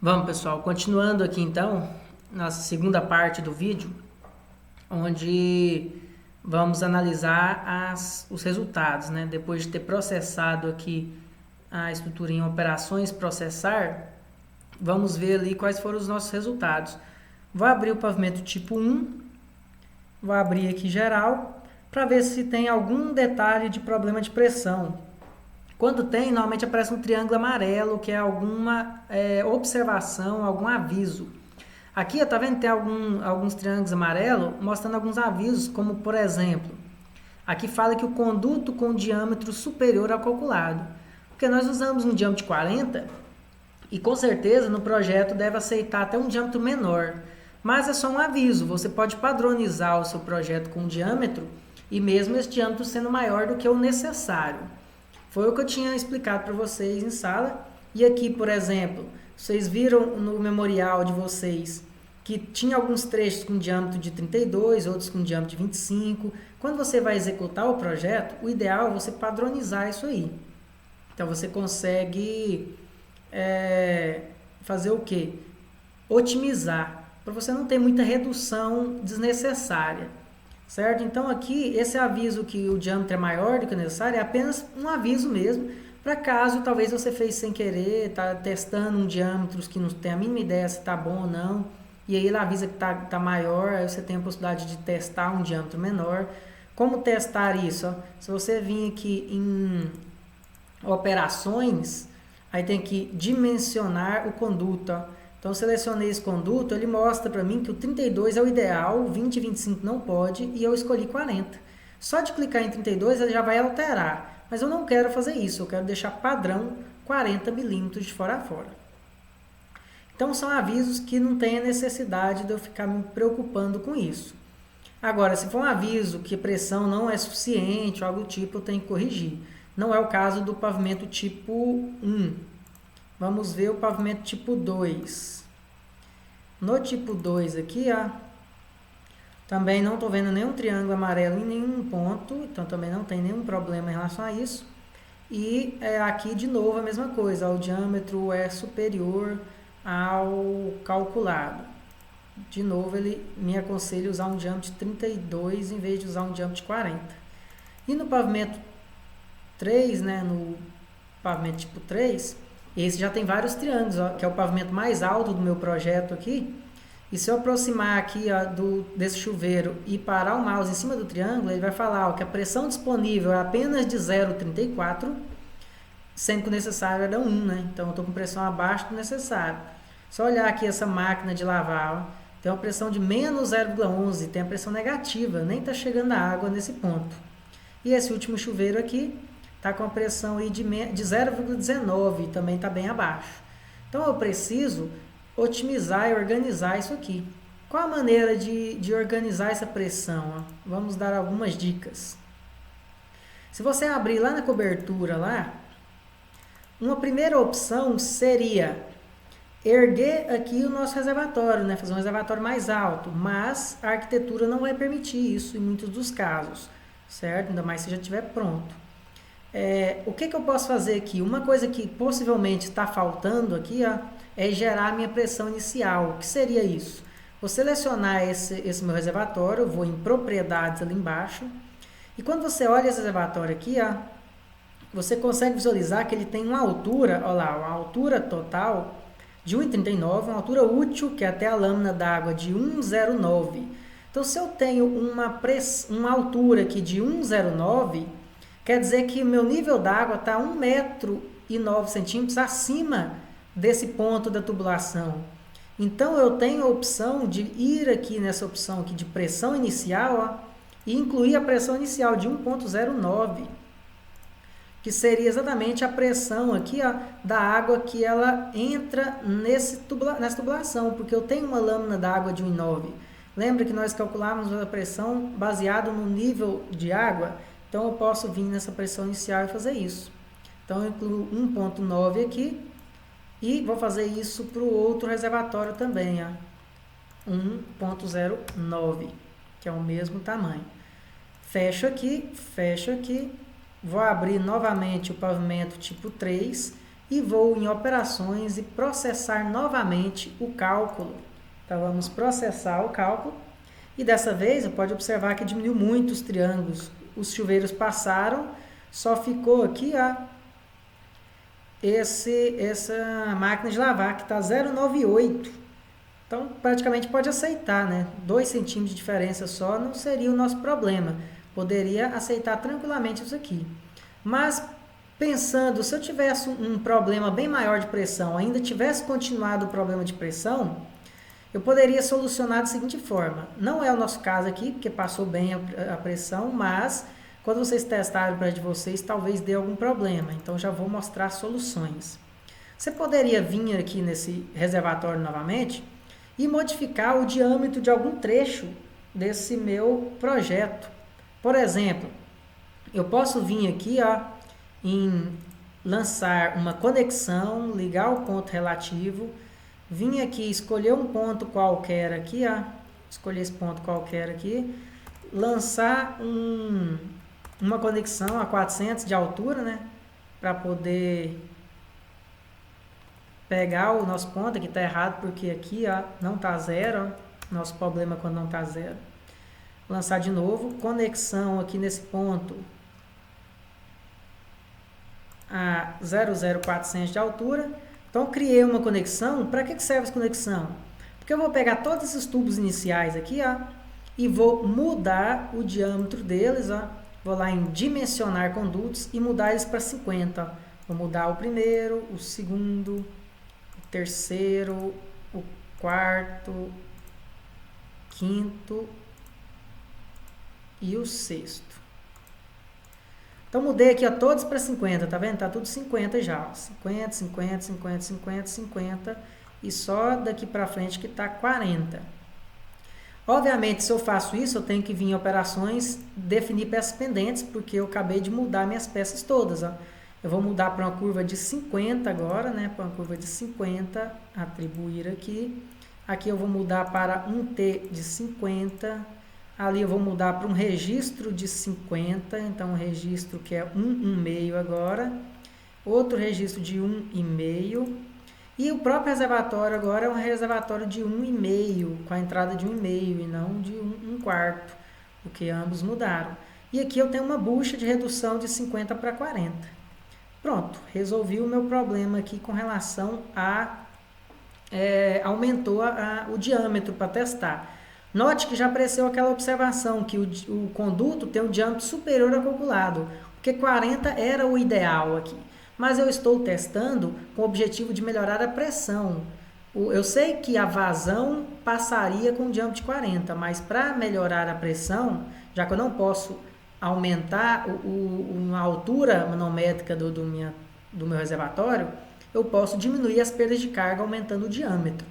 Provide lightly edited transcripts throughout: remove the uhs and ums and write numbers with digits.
Vamos, pessoal, continuando aqui então, nossa segunda parte do vídeo, onde vamos analisar os resultados, né? Depois de ter processado aqui a estrutura em operações processar, vamos ver ali quais foram os nossos resultados. Vou abrir o pavimento tipo 1, vou abrir aqui geral, para ver se tem algum detalhe de problema de pressão. Quando tem, normalmente aparece um triângulo amarelo, que é alguma observação, algum aviso. Aqui, tá vendo? Tem alguns triângulos amarelos mostrando alguns avisos, como por exemplo, aqui fala que o conduto com diâmetro superior ao calculado. Porque nós usamos um diâmetro de 40 e com certeza no projeto deve aceitar até um diâmetro menor. Mas é só um aviso, você pode padronizar o seu projeto com diâmetro e mesmo esse diâmetro sendo maior do que o necessário. Foi o que eu tinha explicado para vocês em sala. E aqui, por exemplo, vocês viram no memorial de vocês que tinha alguns trechos com diâmetro de 32, outros com diâmetro de 25. Quando você vai executar o projeto, o ideal é você padronizar isso aí. Então, você consegue fazer o quê? Otimizar, para você não ter muita redução desnecessária. Certo? Então aqui, esse aviso que o diâmetro é maior do que o necessário é apenas um aviso mesmo, para caso talvez você fez sem querer, está testando um diâmetro que não tem a mínima ideia se está bom ou não, e aí ele avisa que tá maior, aí você tem a possibilidade de testar um diâmetro menor. Como testar isso? Ó? Se você vir aqui em operações, aí tem que dimensionar o conduto. Ó. Então, eu selecionei esse conduto, ele mostra para mim que o 32 é o ideal, o 20 e 25 não pode, e eu escolhi 40. Só de clicar em 32, ele já vai alterar, mas eu não quero fazer isso, eu quero deixar padrão 40 milímetros de fora a fora. Então, são avisos que não tem a necessidade de eu ficar me preocupando com isso. Agora, se for um aviso que a pressão não é suficiente ou algo do tipo, eu tenho que corrigir. Não é o caso do pavimento tipo 1. Vamos ver o pavimento tipo 2. No tipo 2 aqui, ó, também não estou vendo nenhum triângulo amarelo em nenhum ponto, então também não tem nenhum problema em relação a isso. E aqui de novo a mesma coisa, ó, o diâmetro é superior ao calculado. De novo ele me aconselha usar um diâmetro de 32 em vez de usar um diâmetro de 40. E no pavimento 3, né, no pavimento tipo 3, esse já tem vários triângulos, ó, que é o pavimento mais alto do meu projeto aqui. E se eu aproximar aqui ó, desse chuveiro e parar o mouse em cima do triângulo, ele vai falar ó, que a pressão disponível é apenas de 0,34, sendo que o necessário era 1, né? Então eu estou com pressão abaixo do necessário. Só olhar aqui essa máquina de lavar, ó, tem uma pressão de menos 0,11, tem a pressão negativa, nem está chegando a água nesse ponto. E esse último chuveiro aqui está com a pressão aí de 0,19, também está bem abaixo. Então eu preciso otimizar e organizar isso aqui. Qual a maneira de organizar essa pressão? Ó? Vamos dar algumas dicas. Se você abrir lá na cobertura, lá, uma primeira opção seria erguer aqui o nosso reservatório, né? Fazer um reservatório mais alto, mas a arquitetura não vai permitir isso em muitos dos casos, certo? Ainda mais se já estiver pronto. O que eu posso fazer aqui? Uma coisa que possivelmente está faltando aqui ó, é gerar a minha pressão inicial. O que seria isso? Vou selecionar esse meu reservatório, vou em propriedades ali embaixo, e quando você olha esse reservatório aqui, ó, você consegue visualizar que ele tem uma altura, olha lá, uma altura total de 1,39, uma altura útil, que é até a lâmina d'água, de 1,09. Então, se eu tenho uma altura aqui de 1,09, quer dizer que o meu nível d'água está 1,09 m acima desse ponto da tubulação. Então, eu tenho a opção de ir aqui nessa opção aqui de pressão inicial ó, e incluir a pressão inicial de 1,09, que seria exatamente a pressão aqui ó, da água que ela entra nessa tubulação, porque eu tenho uma lâmina d'água de 1,9. Lembra que nós calculávamos a pressão baseado no nível de água? Então, eu posso vir nessa pressão inicial e fazer isso. Então, eu incluo 1,9 aqui e vou fazer isso para o outro reservatório também, ó, 1,09, que é o mesmo tamanho. Fecho aqui, vou abrir novamente o pavimento tipo 3 e vou em operações e processar novamente o cálculo. Então, vamos processar o cálculo. E dessa vez, você pode observar que diminuiu muito os triângulos. Os chuveiros passaram, só ficou aqui essa máquina de lavar, que está 0,98. Então, praticamente pode aceitar, né? 2 centímetros de diferença só não seria o nosso problema. Poderia aceitar tranquilamente isso aqui. Mas, pensando, se eu tivesse um problema bem maior de pressão, ainda tivesse continuado o problema de pressão, eu poderia solucionar da seguinte forma. Não é o nosso caso aqui, porque passou bem a pressão, mas quando vocês testarem para de vocês, talvez dê algum problema. Então, já vou mostrar soluções. Você poderia vir aqui nesse reservatório novamente e modificar o diâmetro de algum trecho desse meu projeto. Por exemplo, eu posso vir aqui em lançar uma conexão, ligar o ponto relativo, vim aqui escolher um ponto qualquer aqui, escolher esse ponto qualquer aqui, lançar uma conexão a 400 de altura, né, para poder pegar o nosso ponto. Aqui está errado porque aqui não está zero, nosso problema é quando não está zero. Lançar de novo, conexão aqui nesse ponto a 0,0400 de altura. Então, criei uma conexão. Para que serve essa conexão? Porque eu vou pegar todos esses tubos iniciais aqui, e vou mudar o diâmetro deles, Vou lá em dimensionar condutos e mudar eles para 50. Vou mudar o primeiro, o segundo, o terceiro, o quarto, quinto e o sexto. Então, mudei aqui todos para 50, tá vendo? Tá tudo 50 já. 50, 50, 50, 50, 50. E só daqui para frente que tá 40. Obviamente, se eu faço isso, eu tenho que vir em operações, definir peças pendentes, porque eu acabei de mudar minhas peças todas. Eu vou mudar para uma curva de 50 agora, né? Para uma curva de 50, atribuir aqui. Aqui eu vou mudar para um T de 50. Ali eu vou mudar para um registro de 50, então um registro que é 1,5 agora. Outro registro de 1,5. E o próprio reservatório agora é um reservatório de 1,5, com a entrada de 1,5 e não de 1/4, porque ambos mudaram. E aqui eu tenho uma bucha de redução de 50 para 40. Pronto, resolvi o meu problema aqui com relação aumentou o diâmetro para testar. Note que já apareceu aquela observação que o conduto tem um diâmetro superior ao calculado, porque 40 era o ideal aqui. Mas eu estou testando com o objetivo de melhorar a pressão. Eu sei que a vazão passaria com um diâmetro de 40, mas para melhorar a pressão, já que eu não posso aumentar a altura manométrica do meu reservatório, eu posso diminuir as perdas de carga aumentando o diâmetro.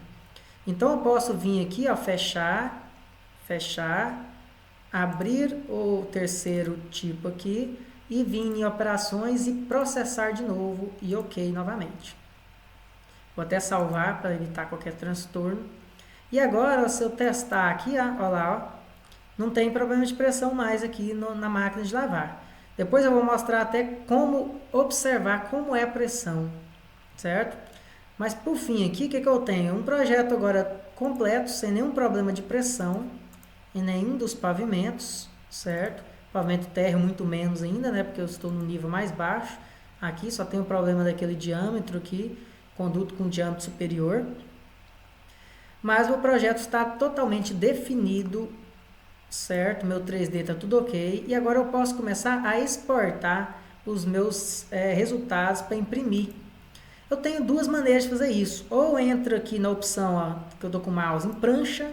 Então, eu posso vir aqui, fechar, abrir o terceiro tipo aqui e vir em operações e processar de novo e ok novamente. Vou até salvar para evitar qualquer transtorno. E agora, se eu testar aqui, olha lá, não tem problema de pressão mais aqui na máquina de lavar. Depois eu vou mostrar até como observar como é a pressão, certo? Mas por fim aqui, o que eu tenho? Um projeto agora completo, sem nenhum problema de pressão em nenhum dos pavimentos, certo? Pavimento térreo muito menos ainda, né? Porque eu estou no nível mais baixo. Aqui só tem o problema daquele diâmetro aqui, conduto com diâmetro superior. Mas o projeto está totalmente definido, certo? Meu 3D está tudo ok. E agora eu posso começar a exportar os meus resultados para imprimir. Eu tenho duas maneiras de fazer isso. Ou entro aqui na opção que eu estou com o mouse em prancha.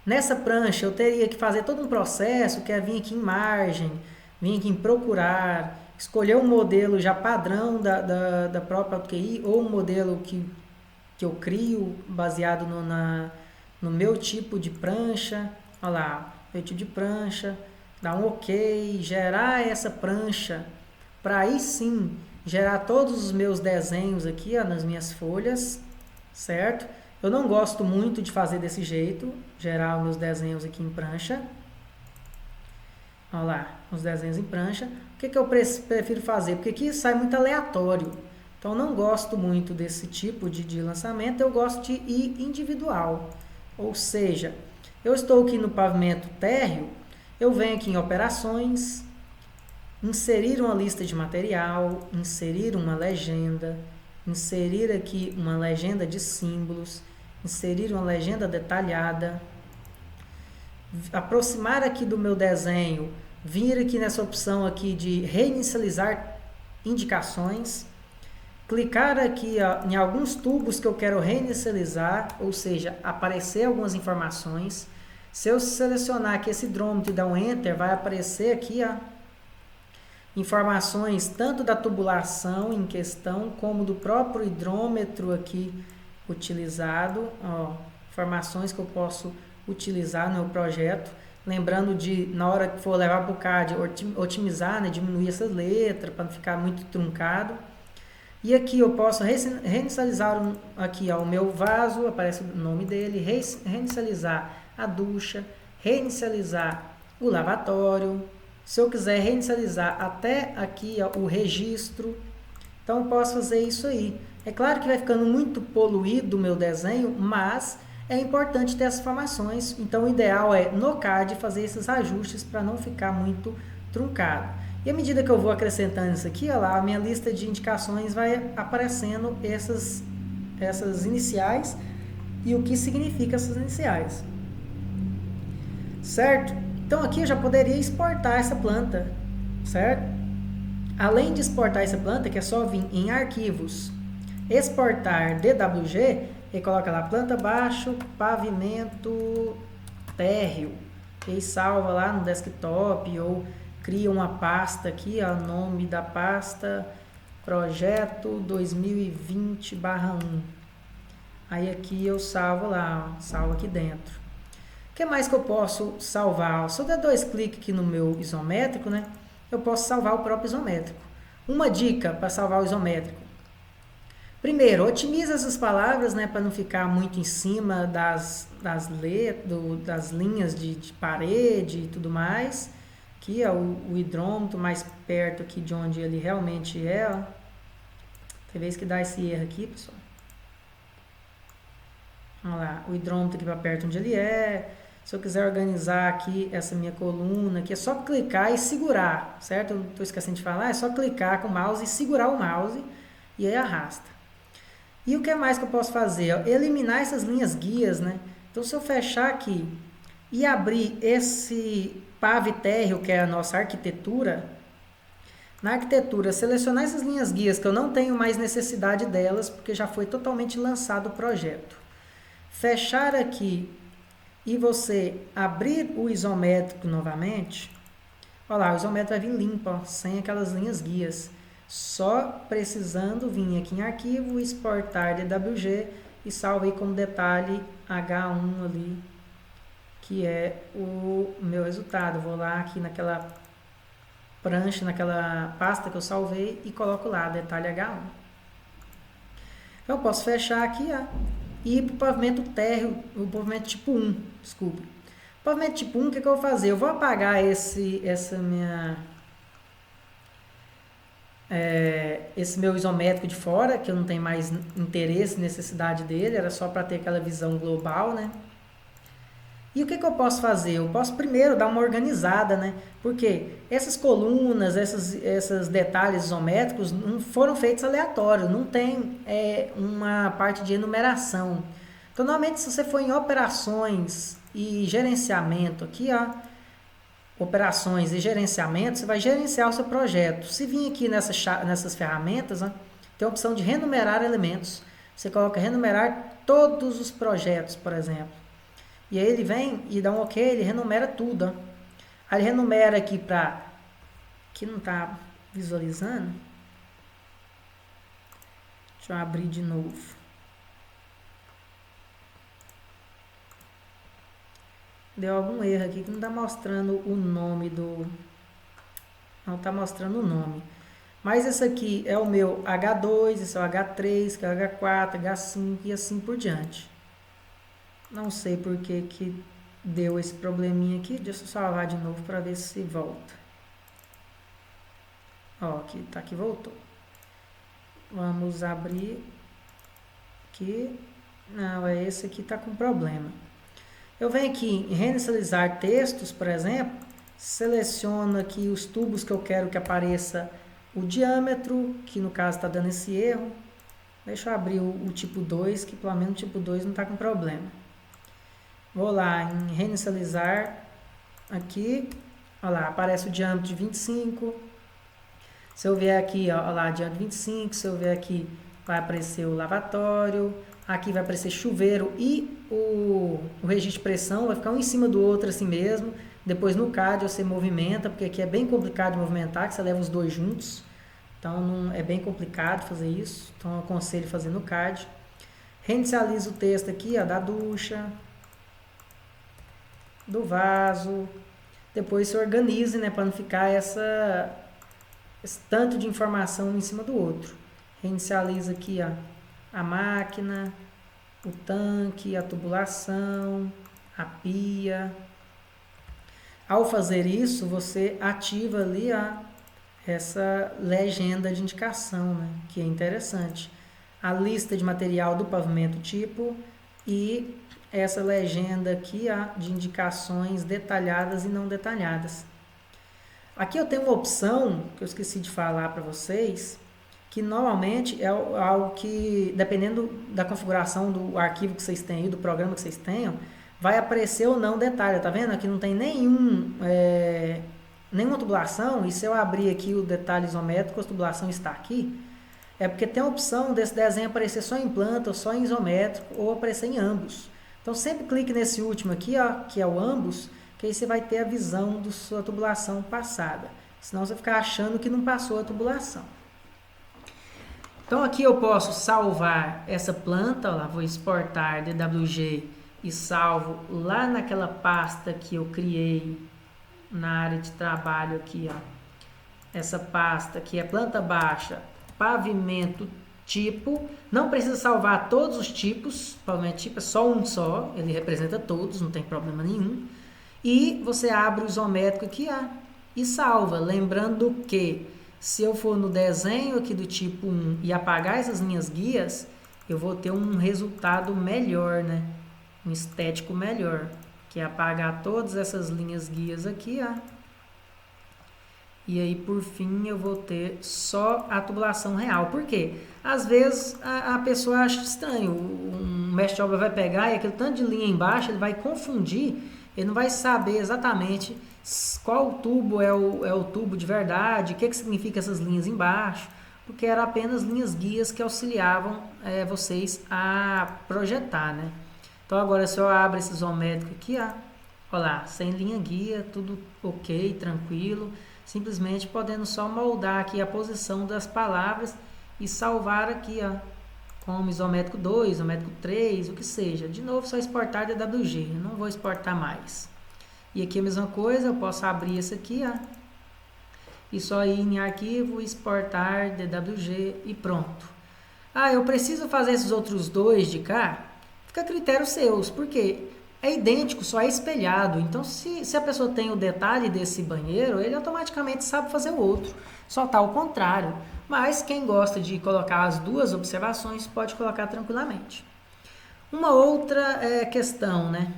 Nessa prancha eu teria que fazer todo um processo, que é vir aqui em margem, vir aqui em procurar, escolher um modelo já padrão da própria AutoQI, ou um modelo que eu crio baseado no meu tipo de prancha. Olha lá, meu tipo de prancha, dar um ok, gerar essa prancha, para aí sim gerar todos os meus desenhos aqui nas minhas folhas, certo? Eu não gosto muito de fazer desse jeito, gerar os meus desenhos aqui em prancha. Olha lá, os desenhos em prancha. O que eu prefiro fazer? Porque aqui sai muito aleatório. Então, não gosto muito desse tipo de lançamento, eu gosto de ir individual. Ou seja, eu estou aqui no pavimento térreo, eu venho aqui em operações, inserir uma lista de material, inserir uma legenda, inserir aqui uma legenda de símbolos, inserir uma legenda detalhada, aproximar aqui do meu desenho, vir aqui nessa opção aqui de reinicializar indicações, clicar aqui ó, em alguns tubos que eu quero reinicializar, ou seja, aparecer algumas informações. Se eu selecionar aqui esse hidrômetro e dar um Enter, vai aparecer aqui ó, informações tanto da tubulação em questão, como do próprio hidrômetro aqui utilizado, ó, informações que eu posso utilizar no meu projeto. Lembrando de, na hora que for levar para o CAD, otimizar, né, diminuir essas letras para não ficar muito truncado. E aqui eu posso reinicializar aqui, ó, o meu vaso, aparece o nome dele, reinicializar a ducha, reinicializar o lavatório. Se eu quiser reinicializar até aqui ó, o registro, então eu posso fazer isso aí. É claro que vai ficando muito poluído o meu desenho, mas é importante ter essas informações. Então o ideal é no CAD fazer esses ajustes para não ficar muito truncado. E à medida que eu vou acrescentando isso aqui, ó lá, a minha lista de indicações vai aparecendo essas iniciais e o que significa essas iniciais. Certo? Então aqui eu já poderia exportar essa planta, certo? Além de exportar essa planta, que é só vir em arquivos, exportar DWG, e coloca lá planta baixo, pavimento térreo, e salva lá no desktop ou cria uma pasta aqui, ó, nome da pasta, projeto 2020/1. Aí aqui eu salvo lá, ó, salvo aqui dentro. O que mais que eu posso salvar? Se eu der 2 cliques aqui no meu isométrico, né, eu posso salvar o próprio isométrico. Uma dica para salvar o isométrico. Primeiro, otimiza essas palavras, né, para não ficar muito em cima das linhas de parede e tudo mais. Aqui, ó, o hidrômetro mais perto aqui de onde ele realmente é. Ó. Tem vez que dá esse erro aqui, pessoal. Vamos lá, o hidrômetro aqui para perto onde ele é. Se eu quiser organizar aqui essa minha coluna, aqui é só clicar e segurar, certo? Eu não estou esquecendo de falar, é só clicar com o mouse e segurar o mouse e aí arrasta. E o que mais que eu posso fazer? Ó, eliminar essas linhas guias, né? Então, se eu fechar aqui e abrir esse PAV térreo, que é a nossa arquitetura, na arquitetura, selecionar essas linhas guias que eu não tenho mais necessidade delas, porque já foi totalmente lançado o projeto. Fechar aqui e você abrir o isométrico novamente, olha lá, o isométrico vai vir limpo, ó, sem aquelas linhas guias. Só precisando vir aqui em arquivo, exportar DWG e salve aí como detalhe H1 ali, que é o meu resultado. Vou lá aqui naquela prancha, naquela pasta que eu salvei e coloco lá, detalhe H1. Eu posso fechar aqui, ó, e ir para o pavimento térreo, o pavimento tipo 1, desculpe. O pavimento tipo 1, o que eu vou fazer? Eu vou apagar esse meu isométrico de fora, que eu não tenho mais interesse, necessidade dele, era só para ter aquela visão global, né? E o que eu posso fazer? Eu posso primeiro dar uma organizada, né? Porque essas colunas, esses detalhes isométricos não foram feitos aleatórios, não tem uma parte de enumeração. Então, normalmente, se você for em operações e gerenciamento aqui, ó, operações e gerenciamento, você vai gerenciar o seu projeto. Se vir aqui nessas ferramentas, ó, tem a opção de renumerar elementos. Você coloca renumerar todos os projetos, por exemplo. E aí ele vem e dá um OK, ele renumera tudo. Ó. Aí ele renumera aqui para... Aqui não está visualizando. Deixa eu abrir de novo. Deu algum erro aqui que não está mostrando o nome do... Não está mostrando o nome. Mas esse aqui é o meu H2, esse é o H3, que é o H4, H5 e assim por diante. Não sei por que deu esse probleminha aqui. Deixa eu salvar de novo para ver se volta. Ó, aqui, tá aqui, voltou. Vamos abrir aqui. Não, é esse aqui está com problema. Eu venho aqui em reinicializar textos, por exemplo, seleciono aqui os tubos que eu quero que apareça o diâmetro, que no caso está dando esse erro. Deixa eu abrir o tipo 2, que pelo menos o tipo 2 não está com problema. Vou lá em reinicializar aqui, olha lá, aparece o diâmetro de 25. Se eu vier aqui, olha lá, diâmetro de 25, se eu vier aqui, vai aparecer o lavatório, aqui vai aparecer chuveiro e o registro de pressão vai ficar um em cima do outro assim mesmo. Depois no CAD você movimenta, porque aqui é bem complicado de movimentar, que você leva os dois juntos. Então não, é bem complicado fazer isso, então eu aconselho fazer no CAD. Reinicializa o texto aqui, ó, da ducha, do vaso. Depois se organize, né, para não ficar esse tanto de informação um em cima do outro. Reinicializa aqui, ó, a máquina, o tanque, a tubulação, a pia. Ao fazer isso, você ativa ali essa legenda de indicação, né, que é interessante. A lista de material do pavimento tipo e essa legenda aqui de indicações detalhadas e não detalhadas. Aqui eu tenho uma opção que eu esqueci de falar para vocês, que normalmente é algo que, dependendo da configuração do arquivo que vocês têm aí, do programa que vocês tenham, vai aparecer ou não detalhe. Tá vendo? Aqui não tem nenhuma tubulação, e se eu abrir aqui o detalhe isométrico, a tubulação está aqui, é porque tem a opção desse desenho aparecer só em planta, ou só em isométrico, ou aparecer em ambos. Então sempre clique nesse último aqui, que é o ambos, que aí você vai ter a visão da sua tubulação passada. Senão você vai ficar achando que não passou a tubulação. Então aqui eu posso salvar essa planta, ó lá, vou exportar DWG e salvo lá naquela pasta que eu criei na área de trabalho aqui, ó. Essa pasta que é planta baixa, pavimento tipo. Não precisa salvar todos os tipos, pavimento tipo é só um só, ele representa todos, não tem problema nenhum. E você abre o isométrico aqui, e salva, lembrando que se eu for no desenho aqui do tipo 1 e apagar essas linhas guias, eu vou ter um resultado melhor, né? Um estético melhor, que é apagar todas essas linhas guias aqui, e aí por fim eu vou ter só a tubulação real. Por quê? Às vezes a pessoa acha estranho, um mestre de obra vai pegar e aquele tanto de linha embaixo, ele vai confundir, ele não vai saber exatamente qual tubo é o tubo de verdade, o que significa essas linhas embaixo, porque eram apenas linhas guias que auxiliavam vocês a projetar, né? Então agora se eu abro esse isométrico aqui, olha lá, sem linha guia, tudo ok, tranquilo, simplesmente podendo só moldar aqui a posição das palavras e salvar aqui, como isométrico 2, isométrico 3, o que seja. De novo, só exportar DWG, eu não vou exportar mais. E aqui a mesma coisa, eu posso abrir esse aqui, e só ir em arquivo, exportar DWG e pronto. Eu preciso fazer esses outros dois de cá? Fica a critério seus, porque é idêntico, só é espelhado. Então, se a pessoa tem o detalhe desse banheiro, ele automaticamente sabe fazer o outro. Só está ao contrário. Mas quem gosta de colocar as duas observações, pode colocar tranquilamente. Uma outra questão, né?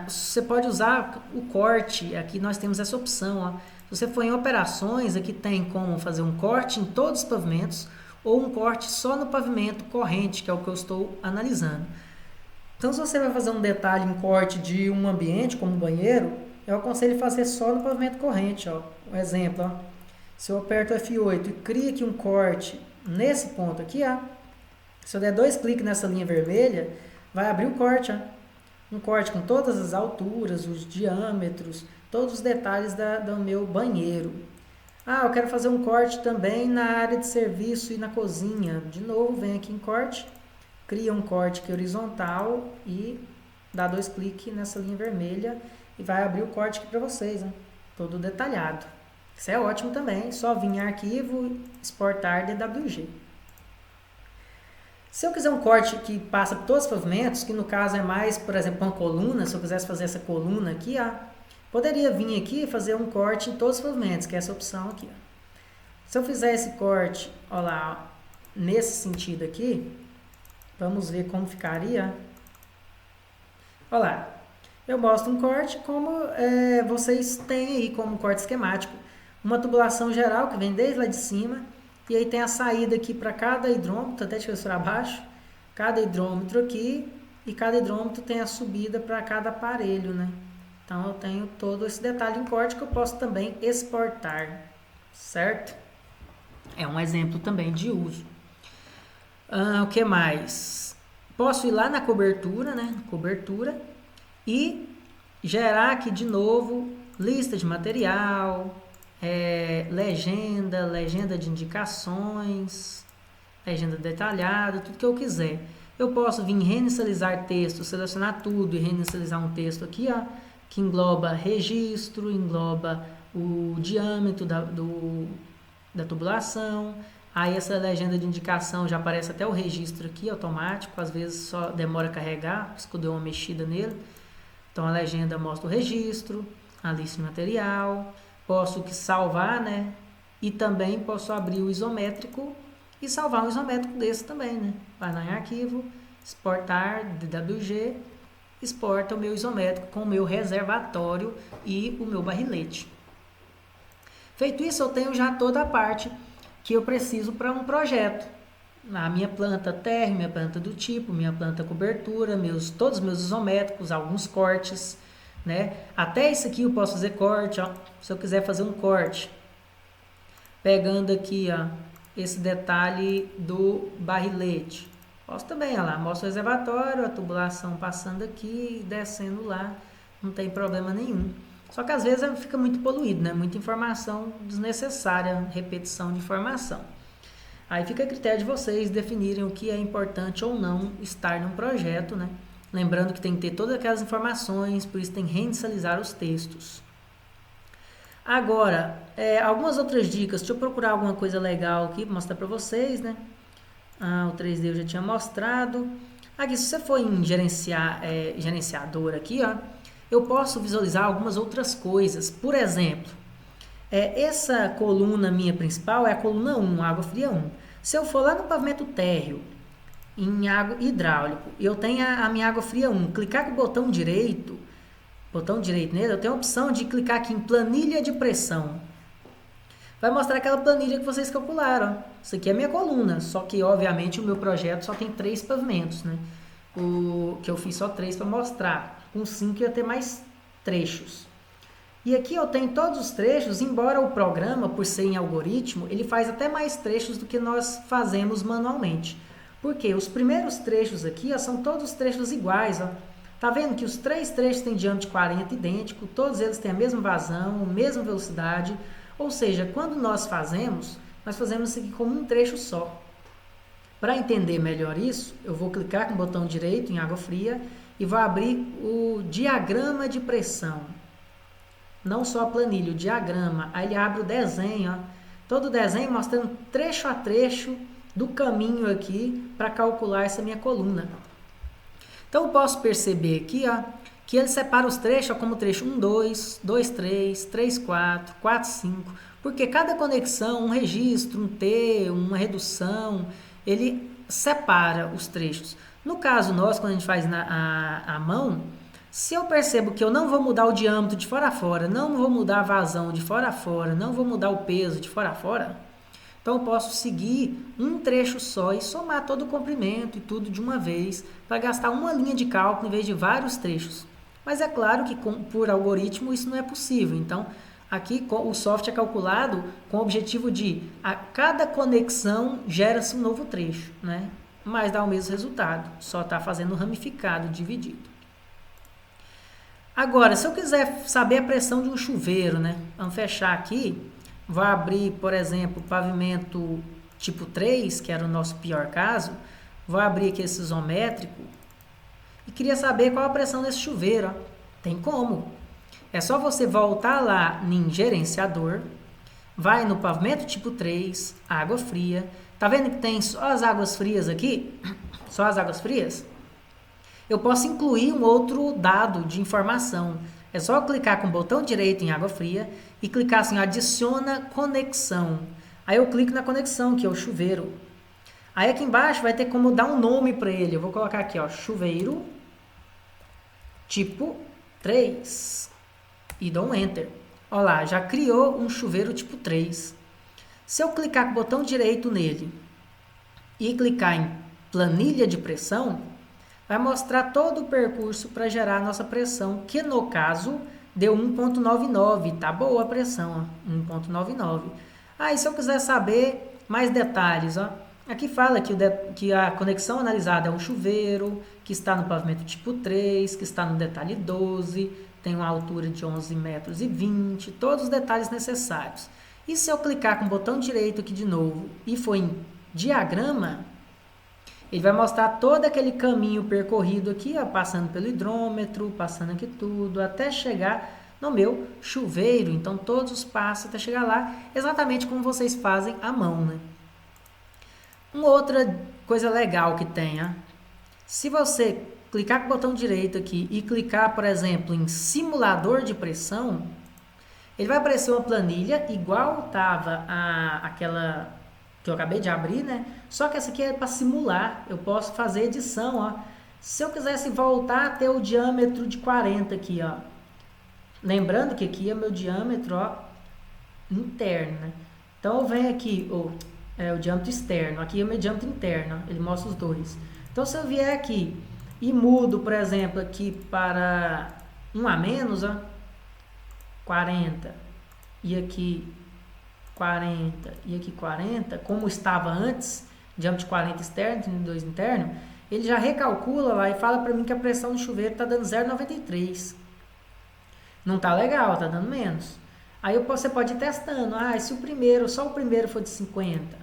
Você pode usar o corte. Aqui nós temos essa opção. Se você for em operações, aqui tem como fazer um corte em todos os pavimentos ou um corte só no pavimento corrente, que é o que eu estou analisando. Então, se você vai fazer um detalhe em corte de um ambiente, como um banheiro, eu aconselho fazer só no pavimento corrente. Um exemplo, se eu aperto F8 e crio aqui um corte nesse ponto aqui, se eu der 2 cliques nessa linha vermelha, vai abrir o corte, um corte com todas as alturas, os diâmetros, todos os detalhes do meu banheiro. Eu quero fazer um corte também na área de serviço e na cozinha. De novo, vem aqui em corte, cria um corte aqui horizontal e dá 2 cliques nessa linha vermelha e vai abrir o corte aqui para vocês, todo detalhado. Isso é ótimo também, só vir em arquivo, exportar DWG. Se eu quiser um corte que passa por todos os pavimentos, que no caso é mais, por exemplo, uma coluna, se eu quisesse fazer essa coluna aqui, poderia vir aqui e fazer um corte em todos os pavimentos, que é essa opção aqui. Se eu fizer esse corte, olha lá, nesse sentido aqui, vamos ver como ficaria. Olha lá, eu mostro um corte como vocês têm aí como corte esquemático. Uma tubulação geral que vem desde lá de cima, e aí tem a saída aqui para cada hidrômetro, até deixa eu ver para baixo, cada hidrômetro aqui, e cada hidrômetro tem a subida para cada aparelho, né? Então eu tenho todo esse detalhe em corte que eu posso também exportar, certo? É um exemplo também de uso. O que mais? Posso ir lá na cobertura, né? Cobertura, e gerar aqui de novo lista de material, legenda de indicações, legenda detalhada, tudo que eu quiser. Eu posso vir reinicializar texto, selecionar tudo e reinicializar um texto aqui, ó, que engloba registro, engloba o diâmetro da tubulação. Aí essa legenda de indicação já aparece até o registro aqui automático, às vezes só demora a carregar, se eu der uma mexida nele. Então a legenda mostra o registro, a lista de material, posso salvar, né? E também posso abrir o isométrico e salvar um isométrico desse também, né? Vai lá em arquivo, exportar DWG, exporta o meu isométrico com o meu reservatório e o meu barrilete. Feito isso, eu tenho já toda a parte que eu preciso para um projeto. A minha planta térreo, minha planta do tipo, minha planta cobertura, todos os meus isométricos, alguns cortes, né? Até isso aqui eu posso fazer corte, ó. Se eu quiser fazer um corte, pegando aqui, ó, esse detalhe do barrilete, posso também, ó lá, mostra o reservatório, a tubulação passando aqui e descendo lá, não tem problema nenhum. Só que às vezes fica muito poluído, né? Muita informação desnecessária, repetição de informação. Aí fica a critério de vocês definirem o que é importante ou não estar num projeto, né? Lembrando que tem que ter todas aquelas informações, por isso tem que reinicializar os textos. Agora, algumas outras dicas. Deixa eu procurar alguma coisa legal aqui para mostrar para vocês, né? O 3D eu já tinha mostrado. Aqui, se você for em gerenciador aqui, ó, eu posso visualizar algumas outras coisas. Por exemplo, essa coluna minha principal é a coluna 1, água fria 1. Se eu for lá no pavimento térreo, em água hidráulico, eu tenho a minha água fria 1, clicar com o botão direito nele, eu tenho a opção de clicar aqui em planilha de pressão. Vai mostrar aquela planilha que vocês calcularam. Isso aqui é a minha coluna, só que obviamente o meu projeto só tem 3 pavimentos, né? Que eu fiz só 3 para mostrar. Com 5 ia ter mais trechos. E aqui eu tenho todos os trechos, embora o programa, por ser em algoritmo, ele faz até mais trechos do que nós fazemos manualmente. Porque os primeiros trechos aqui, ó, são todos trechos iguais, ó. Tá vendo que os 3 trechos têm diâmetro de 40 idêntico, todos eles têm a mesma vazão, a mesma velocidade. Ou seja, quando nós fazemos isso aqui como um trecho só. Para entender melhor isso, eu vou clicar com o botão direito em água fria e vou abrir o diagrama de pressão. Não só a planilha, o diagrama. Aí ele abre o desenho, ó. Todo o desenho mostrando trecho a trecho do caminho aqui para calcular essa minha coluna. Então eu posso perceber aqui, ó, que ele separa os trechos como trecho 1, 2, 2, 3, 3, 4, 4, 5, porque cada conexão, um registro, um T, uma redução, ele separa os trechos. No caso nosso, quando a gente faz a mão, se eu percebo que eu não vou mudar o diâmetro de fora a fora, não vou mudar a vazão de fora a fora, não vou mudar o peso de fora a fora, então eu posso seguir um trecho só e somar todo o comprimento e tudo de uma vez para gastar uma linha de cálculo em vez de vários trechos. Mas é claro que por algoritmo isso não é possível. Então aqui o software é calculado com o objetivo de a cada conexão gera-se um novo trecho, né? Mas dá o mesmo resultado, só está fazendo ramificado, dividido. Agora, se eu quiser saber a pressão de um chuveiro, né? Vamos fechar aqui. Vou abrir, por exemplo, pavimento tipo 3, que era o nosso pior caso. Vou abrir aqui esse isométrico. E queria saber qual a pressão desse chuveiro. Ó. Tem como. É só você voltar lá em gerenciador. Vai no pavimento tipo 3, água fria. Tá vendo que tem só as águas frias aqui? Só as águas frias? Eu posso incluir um outro dado de informação. É só clicar com o botão direito em água fria e clicar assim, adiciona conexão. Aí eu clico na conexão, que é o chuveiro. Aí aqui embaixo vai ter como dar um nome para ele. Eu vou colocar aqui, ó, chuveiro tipo 3 e dou um Enter. Olha lá, já criou um chuveiro tipo 3. Se eu clicar com o botão direito nele e clicar em planilha de pressão, vai mostrar todo o percurso para gerar a nossa pressão, que no caso deu 1.99, tá boa a pressão, 1.99. Aí se eu quiser saber mais detalhes, ó, aqui fala que a conexão analisada é um chuveiro, que está no pavimento tipo 3, que está no detalhe 12, tem uma altura de 11 metros e 20, todos os detalhes necessários. E se eu clicar com o botão direito aqui de novo e for em diagrama, ele vai mostrar todo aquele caminho percorrido aqui, ó, passando pelo hidrômetro, passando aqui tudo, até chegar no meu chuveiro. Então, todos os passos até chegar lá, exatamente como vocês fazem à mão, né? Uma outra coisa legal que tem, ó, se você clicar com o botão direito aqui e clicar, por exemplo, em simulador de pressão, ele vai aparecer uma planilha igual estava aquela que eu acabei de abrir, né? Só que essa aqui é para simular. Eu posso fazer edição, ó. Se eu quisesse voltar a ter o diâmetro de 40 aqui, ó. Lembrando que aqui é meu diâmetro, ó, interno, né? Então eu venho aqui, o diâmetro externo. Aqui é o meu diâmetro interno, ó. Ele mostra os dois. Então se eu vier aqui e mudo, por exemplo, aqui para 1 a menos, ó, 40, e aqui 40 e aqui 40, como estava antes, diâmetro de 40 externo, 32 interno, ele já recalcula lá e fala para mim que a pressão do chuveiro está dando 0,93. Não está legal, está dando menos. Aí você pode ir testando. Se só o primeiro for de 50,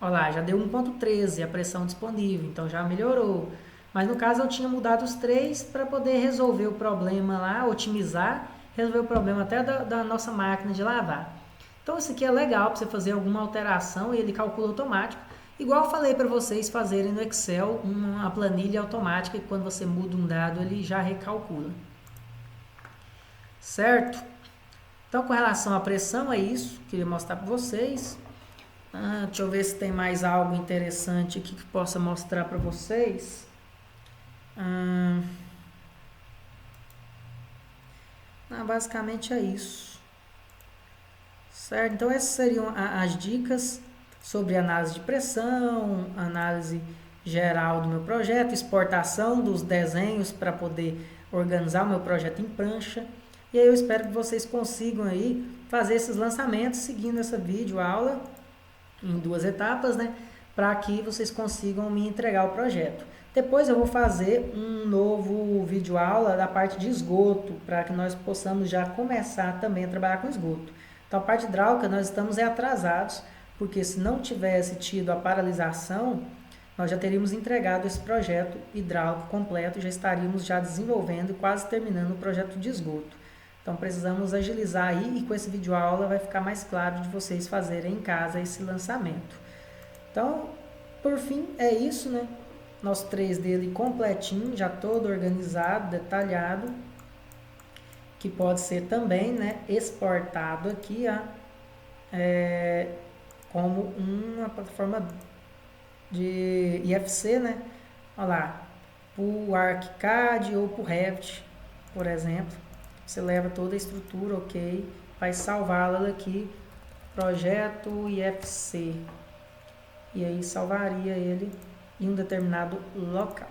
olha lá, já deu 1,13 a pressão disponível, então já melhorou. Mas no caso eu tinha mudado os 3 para poder resolver o problema lá, otimizar, resolver o problema até da nossa máquina de lavar. Então isso aqui é legal para você fazer alguma alteração e ele calcula automático. Igual eu falei para vocês fazerem no Excel uma planilha automática que quando você muda um dado ele já recalcula. Certo? Então com relação à pressão é isso, queria mostrar para vocês. Deixa eu ver se tem mais algo interessante aqui que possa mostrar para vocês. Basicamente é isso. Certo? Então essas seriam as dicas sobre análise de pressão, análise geral do meu projeto, exportação dos desenhos para poder organizar o meu projeto em prancha. E aí eu espero que vocês consigam aí fazer esses lançamentos seguindo essa videoaula em 2 etapas, né? Para que vocês consigam me entregar o projeto. Depois eu vou fazer um novo videoaula da parte de esgoto, para que nós possamos já começar também a trabalhar com esgoto. Então a parte hidráulica nós estamos atrasados, porque se não tivesse tido a paralisação, nós já teríamos entregado esse projeto hidráulico completo, já estaríamos já desenvolvendo e quase terminando o projeto de esgoto. Então precisamos agilizar aí e com esse videoaula vai ficar mais claro de vocês fazerem em casa esse lançamento. Então, por fim, é isso, né? Nosso 3D ali completinho, já todo organizado, detalhado, que pode ser também, né, exportado aqui, ó, como uma plataforma de IFC, né? Olha lá, para o ArchiCAD ou para o Revit, por exemplo. Você leva toda a estrutura, ok, vai salvá-la aqui, projeto IFC, e aí salvaria ele em um determinado local.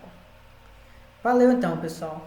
Valeu então, pessoal!